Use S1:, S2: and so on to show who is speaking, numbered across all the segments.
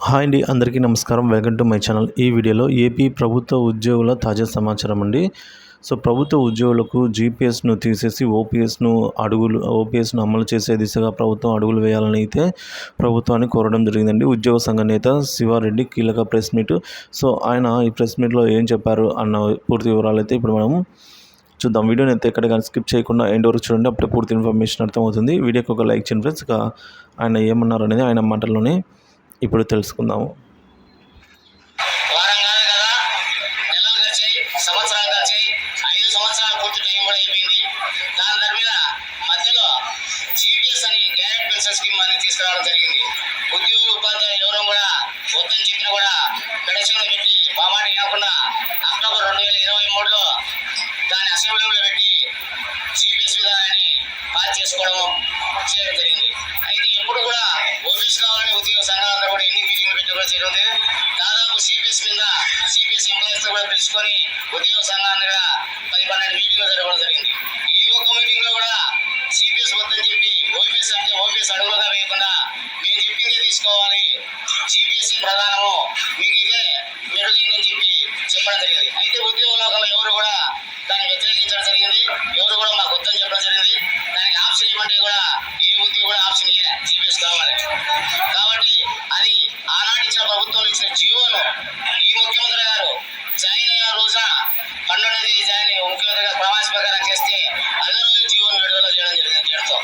S1: Hi అండి, అందరికీ నమస్కారం. Welcome to my channel. ఈ వీడియోలో ఏపీ ప్రభుత్వ ఉద్యోగుల తాజా సమాచారం అండి. సో ప్రభుత్వ ఉద్యోగులకు జీపీఎస్ను తీసేసి ఓపీఎస్ను అమలు చేసే దిశగా ప్రభుత్వం అడుగులు వేయాలని అయితే ప్రభుత్వాన్ని కోరడం జరిగిందండి. ఉద్యోగ సంఘ నేత శివారెడ్డి కీలక ప్రెస్ మీట్. సో ఆయన ఈ ప్రెస్ మీట్లో ఏం చెప్పారు అన్న పూర్తి వివరాలు అయితే ఇప్పుడు మనం చూద్దాం. వీడియోని అయితే ఎక్కడ కానీ స్కిప్ చేయకుండా ఎండ్ వరకు చూడండి, అప్పుడే పూర్తి ఇన్ఫర్మేషన్ అర్థమవుతుంది. వీడియోకి ఒక లైక్ చేయండి ఫ్రెండ్స్. ఆయన ఏమన్నారు అనేది ఆయన మాటల్లోనే ఇప్పుడు తెలుసుకుందాము.
S2: తీసుకురావడం జరిగింది. ఉద్యోగులు ఉపాధ్యాయులు ఎవరూ కూడా వద్దని చెప్పినా కూడా పెడచంలో పెట్టి మా మాట వినకుండా అక్టోబర్ 2023లో దాన్ని అసెంబ్లీలో పెట్టి జీపీఎస్ విధానాన్ని పాస్ చేయడం జరిగింది. అయితే ఎప్పుడు కూడా ఓబీసీ కావాలని ఉద్యోగ సంఘాలందరూ కూడా ఎన్ని మీటింగ్లు పెట్టి కూడా జరిగింది. దాదాపు సిపిఎస్ ఎంప్లాయీస్ కూడా పిలుచుకొని ఉద్యోగ సంఘాన్ని 10-12 మీటింగ్లు జరగడం జరిగింది. ఏ ఒక్క మీటింగ్ లో కూడా సిపిఎస్ వద్దని చెప్పి ఓపీఎస్ అడుగులుగా వేయకుండా మేము చెప్పిందే తీసుకోవాలి, సిపిఎస్ఈ ప్రధానము, మీకు ఇదే మెరుగైందని చెప్పి చెప్పడం జరిగింది. అయితే ఉద్యోగ లోకంలో ఎవరు కూడా దాన్ని వ్యతిరేకించడం జరిగింది. ఎవరు కూడా మాకు వద్దని చెప్పడం జరిగింది. దానికి ఆప్షన్ ఇవ్వమంటే కూడా ఏ ఉద్యోగం కూడా ఆప్షన్ ఇయ్యలే, సిపిఎస్ కావాలి. కాబట్టి అది ఆనాటి ఇచ్చిన ప్రభుత్వంలో ఇచ్చిన జీవోను ఈ ముఖ్యమంత్రి గారు జాయిన్ అయిన రోజున 12వ తేదీ జాయిన్ ముఖ్యమంత్రి గారు ప్రమాణ స్వీకారం చేస్తే అదే రోజు జీవోను విడుదల చేయడం జరిగింది చేరుతో.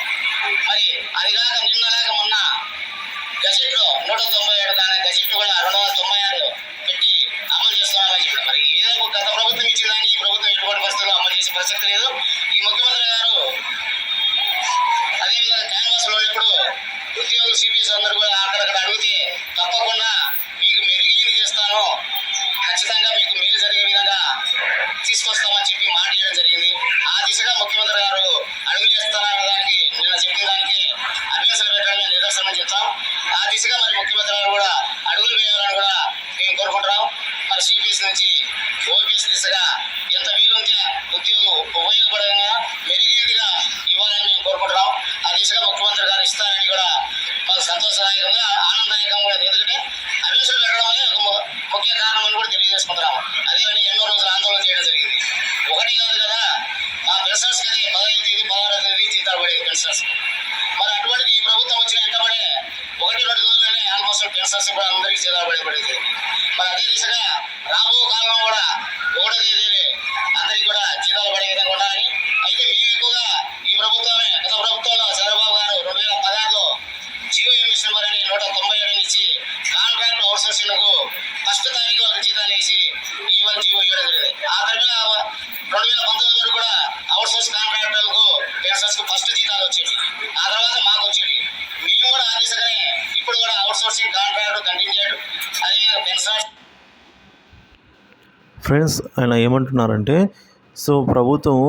S2: మరి అది కాక నిన్నలాగా మొన్న గజెట్ లో 197 కానీ గజెట్ కూడా 296 పెట్టి అమలు చేస్తున్నామని చెప్పారు. మరి ఏదో గత ప్రభుత్వం ఇచ్చిన దాన్ని ఈ ప్రభుత్వం ఎటువంటి పరిస్థితుల్లో అమలు చేసే ప్రసక్తి లేదు. ఈ ముఖ్యమంత్రి గారు అదేవిధంగా క్యాన్వాస్ లో ఇప్పుడు ఉద్యోగులు సిపిఎస్ అందరూ కూడా అక్కడక్కడ అడిగితే తప్పకుండా మీకు మెరుగైన చేస్తాను, ఖచ్చితంగా మీకు మేలు జరిగే విధంగా తీసుకొస్తామని చెప్పి మాట ఇవ్వడం జరిగింది. ఆ దిశగా ముఖ్యమంత్రి గారు అడుగులు వేస్తారన్న దానికి నిన్న చెప్పిన దానికి అభ్యాసాలు పెట్టడమే నిదర్శనం చెప్తాం. ఆ దిశగా మరి ముఖ్యమంత్రి గారు కూడా అడుగులు వేయాలని కూడా మేము కోరుకుంటున్నాం. మరి సిపిఎస్ నుంచి ఓపీఎస్ దిశగా ఎంత వీలుంటే ఉద్యోగులు ఉపయోగపడంగా మెరుగైనదిగా ఇవ్వాలని మేము కోరుకుంటున్నాం. ఆ దిశగా ముఖ్యమంత్రి గారు ఇస్తారని కూడా మాకు సంతోషదాయకంగా ఆనందదాయకంగా కూడా, ఎందుకంటే అభ్యాసాలు పెట్టడం వల్లే ఒక ముఖ్య కారణం అని కూడా తెలియజేసుకుంటున్నాం. అదే కానీ ఎన్నో రోజులు ఆందోళన చేయడం జరిగింది. ఒకటి కాదు కదా, ఆ పెన్షన్స్ కదే 15వ తేదీ 16వ తేదీ జీతాలు పడేది పెన్షన్స్. మరి అటువంటిది ఈ ప్రభుత్వం వచ్చిన వెంటబడే 1-2 రోజులనే ఆల్మోస్ట్ పెన్షన్స్ కూడా అందరికీ జీతాలు పడేది. మరి అదే దిశగా రాబో కాలంలో కూడా 1వ తేదీ అందరికీ కూడా జీతాలు పడే విధంగా ఉండాలని. అయితే మేము ఎక్కువగా ఈ ప్రభుత్వమే గత ప్రభుత్వంలో చంద్రబాబు గారు 2016లో జియో ఎంఎస్ నెంబర్ అని 197 ఇచ్చి కాంట్రాక్ట్ అవుట్సోర్సింగ్ కు 1వ తారీఖు ఒక జీతాలు వేసి ఇవ్వడం జరిగింది. ఆ తర్వాత 2019 వరకు కూడా అవుట్సోర్స్ కాంట్రాక్టర్లకు పెన్షన్స్ కు ఫస్ట్ జీతాలు వచ్చేవి, ఆ తర్వాత మాకు వచ్చేవి. మేము కూడా ఆ దిశగానే ఇప్పుడు కూడా అవుట్సోర్సింగ్ కాంట్రాక్ట్ కంటిన్యూ అదేవిధంగా పెన్షన్స్.
S1: ఫ్రెండ్స్, ఆయన ఏమంటున్నారంటే, సో ప్రభుత్వం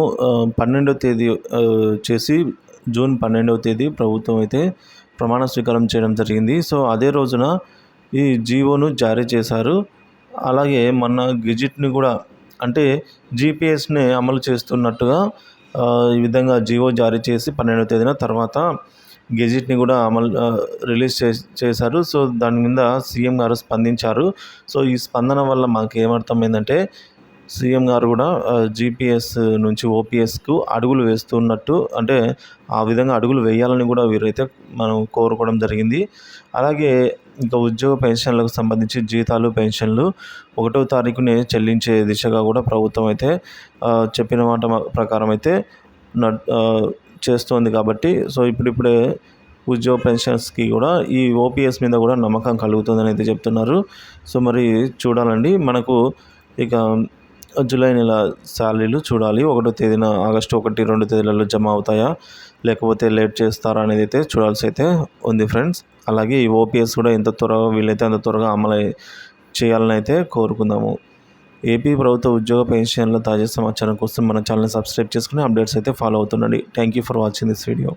S1: 12వ తేదీ చేసి జూన్ 12వ తేదీ ప్రభుత్వం అయితే ప్రమాణ స్వీకారం చేయడం జరిగింది. సో అదే రోజున ఈ జీవోను జారీ చేశారు. అలాగే మొన్న గెజిట్ని కూడా, అంటే జీపీఎస్ని అమలు చేస్తున్నట్టుగా ఈ విధంగా జీవో జారీ చేసి 12వ తేదీన తర్వాత గెజిట్ని కూడా రిలీజ్ చేశారు. సో దాని మీద సీఎం గారు స్పందించారు. సో ఈ స్పందన వల్ల మాకు ఏమర్థమైందంటే, సీఎం గారు కూడా జీపీఎస్ నుంచి ఓపీఎస్కు అడుగులు వేస్తున్నట్టు, అంటే ఆ విధంగా అడుగులు వేయాలని కూడా వీరైతే మనం కోరుకోవడం జరిగింది. అలాగే ఇంకా ఉద్యోగ పెన్షన్లకు సంబంధించి జీతాలు పెన్షన్లు 1వ తారీఖునే చెల్లించే దిశగా కూడా ప్రభుత్వం అయితే చెప్పిన మాట ప్రకారం అయితే చేస్తోంది. కాబట్టి సో ఇప్పుడిప్పుడే ఉద్యోగ పెన్షన్స్కి కూడా ఈ ఓపీఎస్ మీద కూడా నమ్మకం కలుగుతుందని అయితే చెప్తున్నారు. సో మరి చూడాలండి, మనకు ఇక జూలై నెల శాలరీలు చూడాలి. 1వ తేదీన ఆగస్టు 1, 2 తేదీలలో జమ అవుతాయా, లేకపోతే లేట్ చేస్తారా అనేది అయితే చూడాల్సి అయితే ఉంది ఫ్రెండ్స్. అలాగే ఈ ఓపీఎస్ కూడా ఎంత త్వరగా వీలైతే అంత త్వరగా అమలు చేయాలని అయితే కోరుకుందాము. ఏపీ ప్రభుత్వ ఉద్యోగ పెన్షన్ల తాజా సమాచారం కోసం మన ఛానల్ని సబ్స్క్రైబ్ చేసుకుని అప్డేట్స్ అయితే ఫాలో అవుతుండండి. Thank you for watching this video.